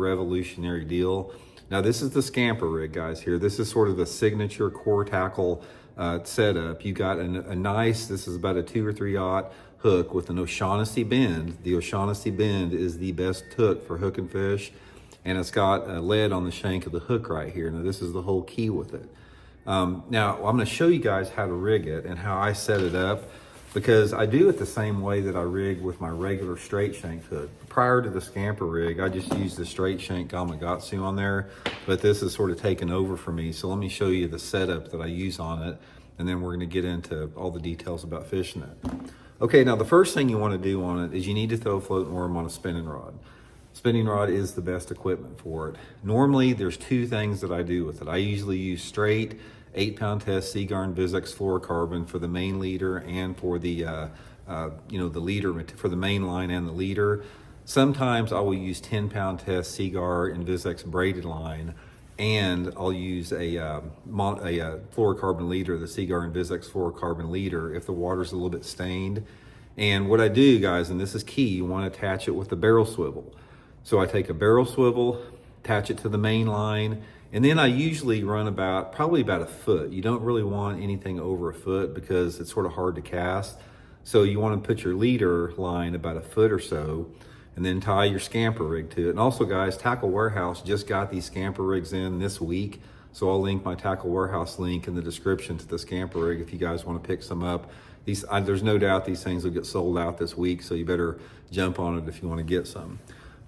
revolutionary deal. Now this is the Scamper rig, guys, here. This is sort of the signature core tackle setup. You got a nice, this is about a 2 or 3/0 hook with an O'Shaughnessy bend. The O'Shaughnessy bend is the best hook for hooking fish. And it's got a lead on the shank of the hook right here. Now this is the whole key with it. Now I'm gonna show you guys how to rig it and how I set it up, because I do it the same way that I rig with my regular straight shank hook. Prior to the Scamper rig, I just used the straight shank Gamakatsu on there, but this is sort of taken over for me. So let me show you the setup that I use on it, and then we're gonna get into all the details about fishing it. Okay, now the first thing you wanna do on it is you need to throw a floating worm on a spinning rod. Spinning rod is the best equipment for it. Normally, there's 2 things that I do with it. I usually use straight 8-pound test Seaguar Visex fluorocarbon for the main leader and for the the leader, for the main line and the leader. Sometimes I will use 10-pound test Seaguar Visex braided line, and I'll use a fluorocarbon leader, the Seaguar Visex fluorocarbon leader, if the water's a little bit stained. And what I do, guys, and this is key, you want to attach it with the barrel swivel. So I take a barrel swivel, attach it to the main line, and then I usually run probably about a foot. You don't really want anything over a foot because it's sort of hard to cast. So you want to put your leader line about a foot or so, and then tie your Scamper rig to it. And also, guys, Tackle Warehouse just got these Scamper rigs in this week. So I'll link my Tackle Warehouse link in the description to the Scamper rig if you guys want to pick some up. There's no doubt these things will get sold out this week, so you better jump on it if you want to get some.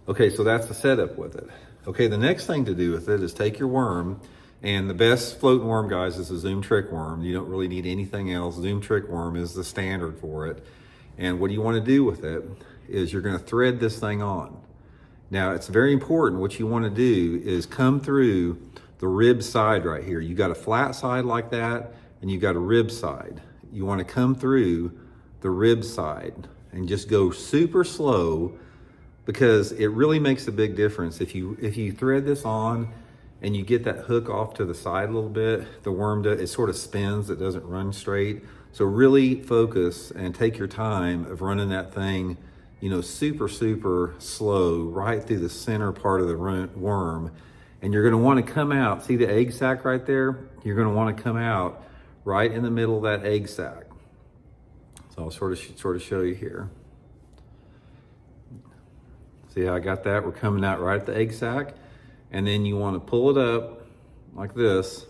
Okay, so that's the setup with it. Okay, the next thing to do with it is take your worm, and the best floating worm, guys, is a Zoom Trick worm. You don't really need anything else. Zoom Trick worm is the standard for it. And what you want to do with it is you're going to thread this thing on. Now, it's very important. What you want to do is come through the rib side right here. You got a flat side like that, and you got a rib side. You want to come through the rib side and just go super slow, because it really makes a big difference. If you thread this on and you get that hook off to the side a little bit, the worm it sort of spins, it doesn't run straight. So really focus and take your time of running that thing, super, super slow right through the center part of the worm. And you're gonna wanna come out, see the egg sac right there? You're gonna wanna come out right in the middle of that egg sac. So I'll sort of show you here. See how I got that? We're coming out right at the egg sac. And then you want to pull it up like this,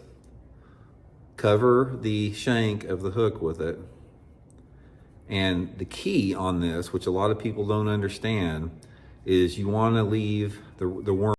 cover the shank of the hook with it. And the key on this, which a lot of people don't understand, is you want to leave the worm